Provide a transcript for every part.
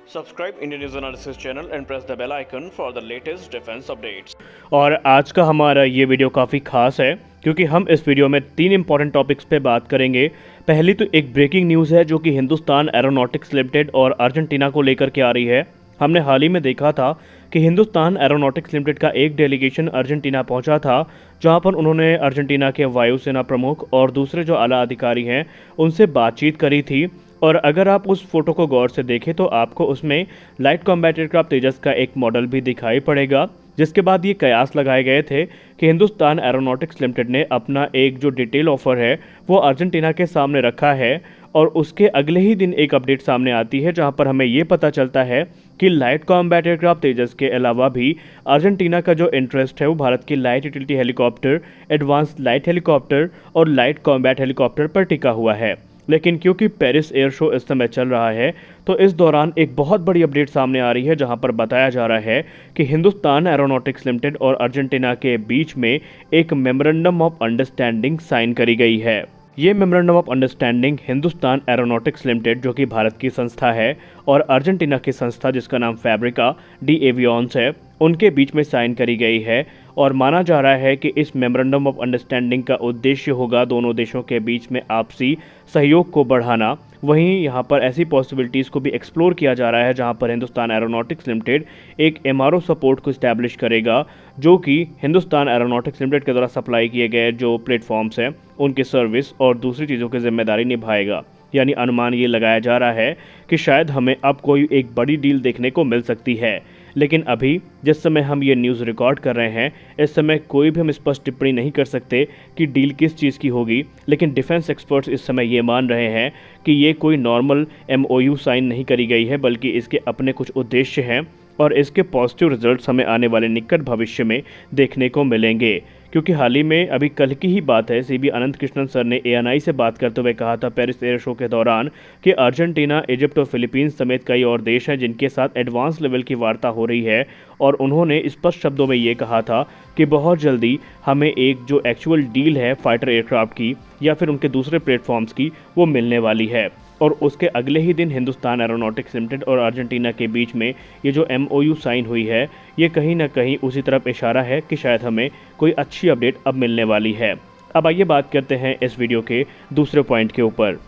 Subscribe Indian News Analysis channel and press the bell icon for the latest defense updates. और आज का हमारा ये वीडियो काफ़ी खास है क्योंकि हम इस वीडियो में 3 इंपॉर्टेंट टॉपिक्स पे बात करेंगे। पहली तो एक ब्रेकिंग न्यूज़ है जो कि हिंदुस्तान एरोनॉटिक्स लिमिटेड और अर्जेंटीना को लेकर के आ रही है। हमने हाल ही में देखा था कि हिंदुस्तान एरोनॉटिक्स लिमिटेड का एक डेलीगेशन अर्जेंटीना पहुंचा था, जहां पर उन्होंने अर्जेंटीना के वायुसेना प्रमुख और दूसरे जो आला अधिकारी हैं उनसे बातचीत करी थी। और अगर आप उस फोटो को गौर से देखें तो आपको उसमें लाइट कॉम्बैट एयरक्राफ्ट तेजस का एक मॉडल भी दिखाई पड़ेगा, जिसके बाद ये कयास लगाए गए थे कि हिंदुस्तान एरोनॉटिक्स लिमिटेड ने अपना एक जो डिटेल ऑफर है वो अर्जेंटीना के सामने रखा है। और उसके अगले ही दिन एक अपडेट सामने आती है जहां पर हमें ये पता चलता है कि लाइट कॉम्बैट एयरक्राफ्ट तेजस के अलावा भी अर्जेंटीना का जो इंटरेस्ट है वो भारत की light utility helicopter, advance light helicopter और लाइट कॉम्बैट हेलीकॉप्टर पर टिका हुआ है। लेकिन क्योंकि पेरिस एयर शो इस समय चल रहा है तो इस दौरान एक बहुत बड़ी अपडेट सामने आ रही है जहां पर बताया जा रहा है कि हिंदुस्तान एरोनॉटिक्स लिमिटेड और अर्जेंटीना के बीच में एक मेमोरेंडम ऑफ अंडरस्टैंडिंग साइन करी गई है। ये memorandum of understanding Hindustan aeronautics limited जो कि भारत की संस्था है और अर्जेंटीना की संस्था जिसका नाम फैब्रिका डी एवियंस है उनके बीच में साइन करी गई है। और माना जा रहा है कि इस मेमोरेंडम ऑफ अंडरस्टैंडिंग का उद्देश्य होगा दोनों देशों के बीच में आपसी सहयोग को बढ़ाना। वहीं यहाँ पर ऐसी पॉसिबिलिटीज़ को भी एक्सप्लोर किया जा रहा है जहाँ पर हिंदुस्तान एरोनॉटिक्स लिमिटेड एक एमआरओ सपोर्ट को इस्टेब्लिश करेगा, जो कि हिंदुस्तान एरोनॉटिक्स लिमिटेड के द्वारा सप्लाई किए गए जो प्लेटफॉर्म्स हैं उनकी सर्विस और दूसरी चीज़ों की जिम्मेदारी निभाएगा। यानी अनुमान ये लगाया जा रहा है कि शायद हमें अब कोई एक बड़ी डील देखने को मिल सकती है। लेकिन अभी जिस समय हम ये न्यूज़ रिकॉर्ड कर रहे हैं इस समय कोई भी हम स्पष्ट टिप्पणी नहीं कर सकते कि डील किस चीज़ की होगी। लेकिन डिफेंस एक्सपर्ट्स इस समय ये मान रहे हैं कि ये कोई नॉर्मल एमओयू साइन नहीं करी गई है, बल्कि इसके अपने कुछ उद्देश्य हैं और इसके पॉजिटिव रिजल्ट्स हमें आने वाले निकट भविष्य में देखने को मिलेंगे। क्योंकि हाल ही में अभी कल की ही बात है, सीबी अनंत कृष्णन सर ने एएनआई से बात करते हुए कहा था पेरिस एयर शो के दौरान कि अर्जेंटीना, इजिप्ट और फिलीपींस समेत कई और देश हैं जिनके साथ एडवांस लेवल की वार्ता हो रही है। और उन्होंने स्पष्ट शब्दों में ये कहा था कि बहुत जल्दी हमें एक जो एक्चुअल डील है फाइटर एयरक्राफ्ट की या फिर उनके दूसरे प्लेटफॉर्म्स की वो मिलने वाली है। और उसके अगले ही दिन हिंदुस्तान एरोनॉटिक्स लिमिटेड और अर्जेंटीना के बीच में ये जो एमओयू साइन हुई है ये कहीं ना कहीं उसी तरफ इशारा है कि शायद हमें कोई अच्छी अपडेट अब मिलने वाली है। अब आइए बात करते हैं इस वीडियो के दूसरे पॉइंट के ऊपर।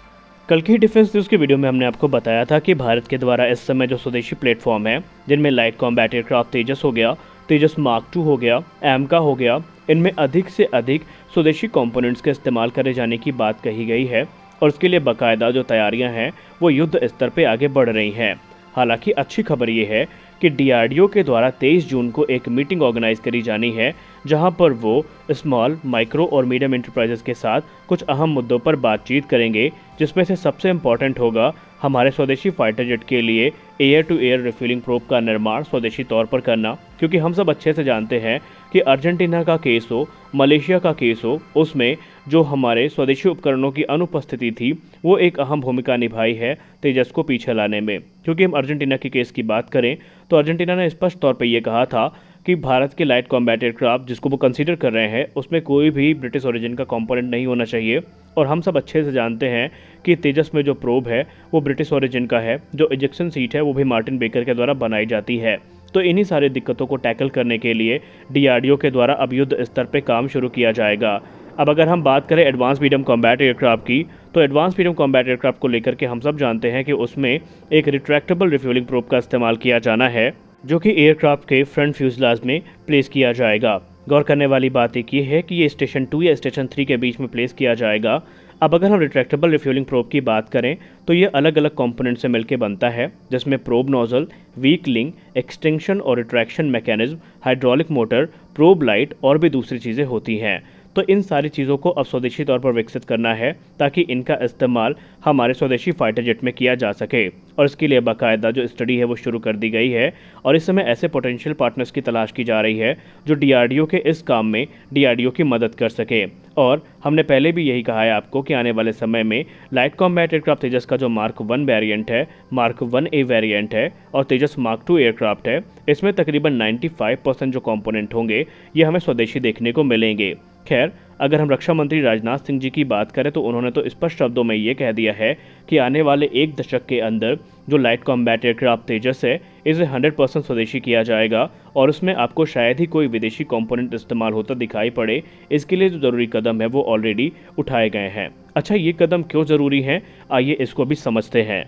कल की डिफेंस न्यूज़ की वीडियो में हमने आपको बताया था कि भारत के द्वारा इस समय जो स्वदेशी प्लेटफॉर्म है जिनमें लाइट कॉम्बैट एयरक्राफ्ट तेजस हो गया, तेजस मार्क 2 हो गया, एमका हो गया, इनमें अधिक से अधिक स्वदेशी कंपोनेंट्स का इस्तेमाल करे जाने की बात कही गई है और उसके लिए बाकायदा जो तैयारियां हैं वो युद्ध स्तर पे आगे बढ़ रही हैं। हालांकि अच्छी खबर ये है कि डीआरडीओ के द्वारा 23 जून को एक मीटिंग ऑर्गेनाइज करी जानी है जहां पर वो स्मॉल, माइक्रो और मीडियम एंटरप्राइजेस के साथ कुछ अहम मुद्दों पर बातचीत करेंगे, जिसमें से सबसे इम्पॉर्टेंट होगा हमारे स्वदेशी फाइटर जेट के लिए air to air refuelling probe का निर्माण स्वदेशी तौर पर करना। क्योंकि हम सब अच्छे से जानते हैं कि अर्जेंटीना का केस हो, मलेशिया का केस हो, उसमें जो हमारे स्वदेशी उपकरणों की अनुपस्थिति थी वो एक अहम भूमिका निभाई है तेजस को पीछे लाने में। क्योंकि हम अर्जेंटीना के केस की बात करें तो अर्जेंटीना ने स्पष्ट तौर पर यह कहा था कि भारत के लाइट कॉम्बैट एयरक्राफ्ट जिसको वो कंसीडर कर रहे हैं उसमें कोई भी ब्रिटिश ओरिजिन का कंपोनेंट नहीं होना चाहिए। और हम सब अच्छे से जानते हैं कि तेजस में जो प्रोब है वो ब्रिटिश ओरिजिन का है, जो इजेक्शन सीट है वो भी मार्टिन बेकर के द्वारा बनाई जाती है। तो इन्हीं सारी दिक्कतों को टैकल करने के लिए डीआरडीओ के द्वारा अब युद्ध स्तर पर काम शुरू किया जाएगा। अब अगर हम बात करें एडवांस मीडियम कॉम्बैट एयरक्राफ्ट की तो एडवांस मीडियम कॉम्बैट एयरक्राफ्ट को लेकर के हम सब जानते हैं कि उसमें एक रिट्रैक्टेबल रिफ्यूलिंग प्रोब का इस्तेमाल किया जाना है, जो कि एयरक्राफ्ट के फ्रंट फ्यूजलाज में प्लेस किया जाएगा। गौर करने वाली बात एक ये है कि ये स्टेशन 2 या स्टेशन 3 के बीच में प्लेस किया जाएगा। अब अगर हम रिट्रैक्टेबल रिफ्यूलिंग प्रोब की बात करें तो ये अलग अलग कंपोनेंट से मिलकर बनता है, जिसमें probe nozzle, weak link, extension और retraction mechanism, hydraulic motor, probe light और भी दूसरी चीज़ें होती हैं। तो इन सारी चीज़ों को अब स्वदेशी तौर पर विकसित करना है ताकि इनका इस्तेमाल हमारे स्वदेशी फाइटर जेट में किया जा सके। और इसके लिए बाकायदा जो स्टडी है वो शुरू कर दी गई है और इस समय ऐसे पोटेंशियल पार्टनर्स की तलाश की जा रही है जो डीआरडीओ के इस काम में डीआरडीओ की मदद कर सके। और हमने पहले भी यही कहा है आपको कि आने वाले समय में लाइट कॉम्बैट एयरक्राफ्ट तेजस का जो मार्क 1 वेरिएंट है, मार्क 1A वेरिएंट है और तेजस मार्क 2 एयरक्राफ्ट है, इसमें तकरीबन 95% जो कंपोनेंट होंगे ये हमें स्वदेशी देखने को मिलेंगे। खैर अगर हम रक्षा मंत्री राजनाथ सिंह जी की बात करें तो उन्होंने तो स्पष्ट शब्दों में ये कह दिया है कि आने वाले 1 दशक के अंदर जो लाइट कॉम्बैट एयरक्राफ्ट तेजस है इसे 100% स्वदेशी किया जाएगा और उसमें आपको शायद ही कोई विदेशी कंपोनेंट इस्तेमाल होता दिखाई पड़े। इसके लिए जो ज़रूरी कदम है वो ऑलरेडी उठाए गए हैं। अच्छा, ये कदम क्यों ज़रूरी हैं, आइए इसको भी समझते हैं।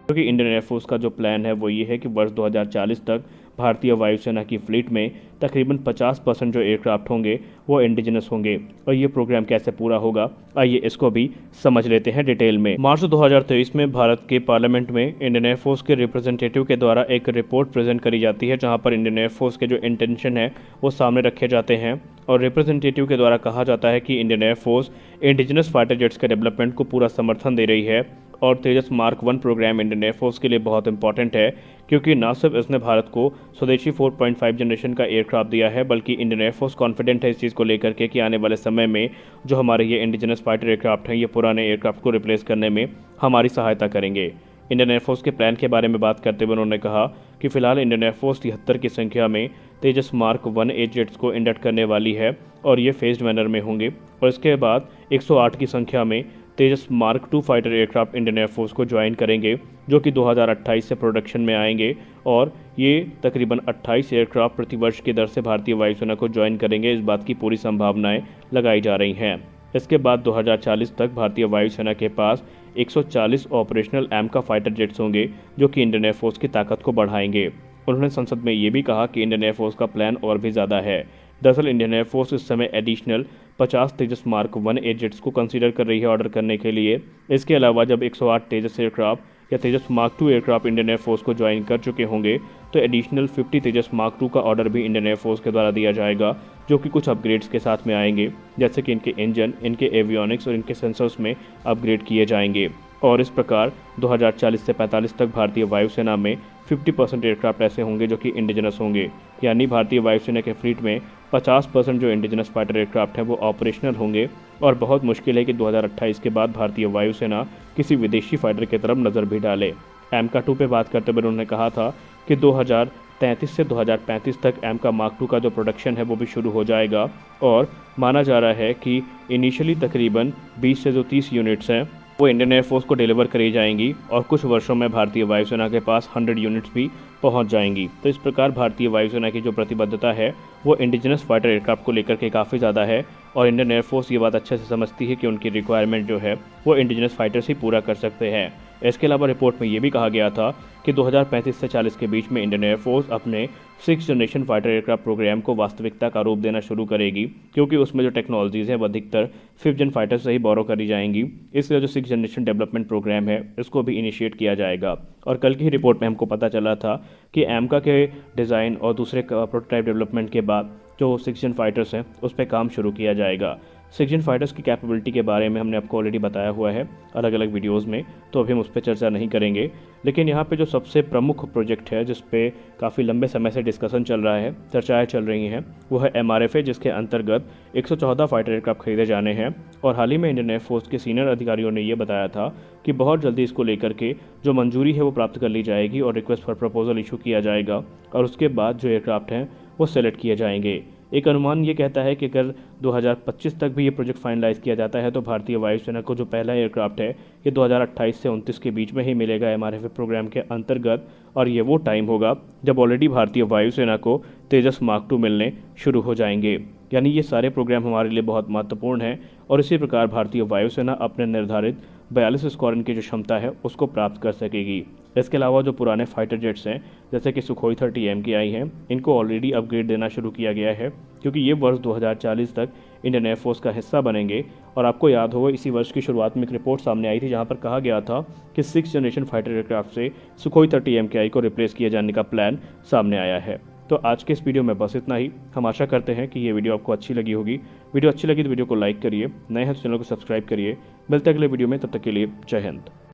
क्योंकि इंडियन एयरफोर्स का जो प्लान है वो ये है कि वर्ष 2040 तक भारतीय वायुसेना की फ्लीट में तकरीबन 50% जो एयरक्राफ्ट होंगे वो इंडिजिनस होंगे। और ये प्रोग्राम कैसे पूरा होगा, आइए इसको भी समझ लेते हैं डिटेल में। मार्च 2023 में भारत के पार्लियामेंट में इंडियन एयरफोर्स के रिप्रेजेंटेटिव के द्वारा एक रिपोर्ट प्रेजेंट करी जाती है, जहां पर इंडियन एयरफोर्स के जो इंटेंशन है वो सामने रखे जाते हैं और रिप्रेजेंटेटिव के द्वारा कहा जाता है कि Indian air force indigenous fighter jets के डेवलपमेंट को पूरा समर्थन दे रही है और तेजस मार्क 1 प्रोग्राम इंडियन एयरफोर्स के लिए बहुत इंपॉर्टेंट है, क्योंकि न सिर्फ इसने भारत को स्वदेशी 4.5 जनरेशन का एयरक्राफ्ट दिया है, बल्कि इंडियन एयरफोर्स कॉन्फिडेंट है इस चीज़ को लेकर के कि आने वाले समय में जो हमारे ये इंडिजिनस फाइटर एयरक्राफ्ट हैं ये पुराने एयरक्राफ्ट को रिप्लेस करने में हमारी सहायता करेंगे। इंडियन एयरफोर्स के प्लान के बारे में बात करते हुए उन्होंने कहा कि फिलहाल इंडियन एयरफोर्स 73 की संख्या में तेजस मार्क 1A जेट्स को इंडक्ट करने वाली है और ये फेज्ड मैनर में होंगे और इसके बाद 108 की संख्या में Tejas mark 2 fighter aircraft Indian air force को ज्वाइन करेंगे, जो कि 2028 से प्रोडक्शन में आएंगे और ये तकरीबन 28 एयरक्राफ्ट प्रतिवर्ष की दर से भारतीय वायुसेना को ज्वाइन करेंगे। इस बात की पूरी संभावनाएं लगाई जा रही हैं। इसके बाद 2040 तक भारतीय वायुसेना के पास 140 ऑपरेशनल एमका फाइटर जेट्स होंगे, जो कि इंडियन एयरफोर्स की ताकत को बढ़ाएंगे। उन्होंने संसद में ये भी कहा कि इंडियन एयरफोर्स का प्लान और भी ज़्यादा है। दरअसल इंडियन एयरफोर्स इस समय एडिशनल 50 तेजस मार्क 1A जेट्स को कंसीडर कर रही है ऑर्डर करने के लिए। इसके अलावा जब 108 तेजस एयरक्राफ्ट या तेजस मार्क 2 एयरक्राफ्ट इंडियन एयरफोर्स को ज्वाइन कर चुके होंगे तो एडिशनल 50 तेजस मार्क 2 का ऑर्डर भी इंडियन एयरफोर्स के द्वारा दिया जाएगा, जो कि कुछ अपग्रेड्स के साथ में आएंगे, जैसे कि इनके इंजन, इनके एवियोनिक्स और इनके सेंसर्स में अपग्रेड किए जाएंगे। और इस प्रकार 2040 से 45 तक भारतीय वायुसेना में 50% एयरक्राफ्ट ऐसे होंगे जो कि इंडिजिनस होंगे, यानी भारतीय वायुसेना के फ्लीट में 50% जो इंडिजिनस फाइटर एयरक्राफ्ट हैं वो ऑपरेशनल होंगे। और बहुत मुश्किल है कि 2028 के बाद भारतीय वायुसेना किसी विदेशी फाइटर की तरफ नज़र भी डाले। एमका 2 पे बात करते हुए उन्होंने कहा था कि 2033 से 2035 तक एमका मार्क 2 का जो प्रोडक्शन है वो भी शुरू हो जाएगा और माना जा रहा है कि इनिशियली तकरीबन 20 से जो 30 यूनिट्स हैं वो इंडियन एयरफोर्स को डिलीवर करी जाएंगी और कुछ वर्षों में भारतीय वायुसेना के पास 100 यूनिट्स भी पहुंच जाएंगी। तो इस प्रकार भारतीय वायुसेना की जो प्रतिबद्धता है वो इंडिजिनस फाइटर एयरक्राफ्ट को लेकर के काफ़ी ज़्यादा है और इंडियन एयरफोर्स ये बात अच्छे से समझती है कि उनकी रिक्वायरमेंट जो है वो इंडिजिनस फाइटर्स ही पूरा कर सकते हैं। इसके अलावा रिपोर्ट में ये भी कहा गया था कि 2035 से 40 के बीच में इंडियन एयरफोर्स अपने 6th generation fighter aircraft programme को वास्तविकता का रूप देना शुरू करेगी, क्योंकि उसमें जो टेक्नोलॉजीज़ हैं वो अधिकतर 5th जन फाइटर से ही बोरो करी जाएंगी। इसलिए जो 6th जनरेशन डेवलपमेंट प्रोग्राम है इसको भी इनिशिएट किया जाएगा। और कल की ही रिपोर्ट में हमको पता चला था कि एमका के डिज़ाइन और दूसरे प्रोटोटाइप डेवलपमेंट के बाद जो 6th जन फाइटर्स हैं उस पर काम शुरू किया जाएगा। 6th जन फाइटर्स की कैपेबिलिटी के बारे में हमने आपको ऑलरेडी बताया हुआ है अलग अलग वीडियोस में, तो अभी हम उस पर चर्चा नहीं करेंगे। लेकिन यहाँ पे जो सबसे प्रमुख प्रोजेक्ट है जिस पे काफ़ी लंबे समय से डिस्कशन चल रहा है, चर्चाएं चल रही हैं, वो है MRFA, जिसके अंतर्गत 114 फाइटर एयरक्राफ्ट खरीदे जाने हैं। और हाल ही में इंडियन एयरफोर्स के सीनियर अधिकारियों ने ये बताया था कि बहुत जल्दी इसको लेकर के जो मंजूरी है वो प्राप्त कर ली जाएगी और रिक्वेस्ट फॉर प्रपोजल इशू किया जाएगा और उसके बाद जो एयरक्राफ्ट हैं वो सेलेक्ट किए जाएंगे। एक अनुमान ये कहता है कि अगर 2025 तक भी ये प्रोजेक्ट फाइनलाइज किया जाता है तो भारतीय वायुसेना को जो पहला एयरक्राफ्ट है ये 2028 से 29 के बीच में ही मिलेगा MRFA प्रोग्राम के अंतर्गत। और ये वो टाइम होगा जब ऑलरेडी भारतीय वायुसेना को तेजस मार्क 2 मिलने शुरू हो जाएंगे। यानी ये सारे प्रोग्राम हमारे लिए बहुत महत्वपूर्ण हैं और इसी प्रकार भारतीय वायुसेना अपने निर्धारित 42 स्क्वाड्रन की जो क्षमता है उसको प्राप्त कर सकेगी। इसके अलावा जो पुराने फाइटर जेट्स हैं जैसे कि सुखोई 30 MKI हैं, इनको ऑलरेडी अपग्रेड देना शुरू किया गया है, क्योंकि ये वर्ष 2040 तक इंडियन एयरफोर्स का हिस्सा बनेंगे। और आपको याद होगा इसी वर्ष की शुरुआत में एक रिपोर्ट सामने आई थी जहां पर कहा गया था कि 6th जनरेशन फाइटर एयरक्राफ्ट से सुखोई 30 MKI को रिप्लेस किए जाने का प्लान सामने आया है। तो आज के इस वीडियो में बस इतना ही। हम आशा करते हैं कि ये वीडियो आपको अच्छी लगी होगी। वीडियो अच्छी लगी तो वीडियो को लाइक करिए, नए हैं तो चैनल को सब्सक्राइब करिए। मिलते हैं अगले वीडियो में, तब तक के लिए जय हिंद।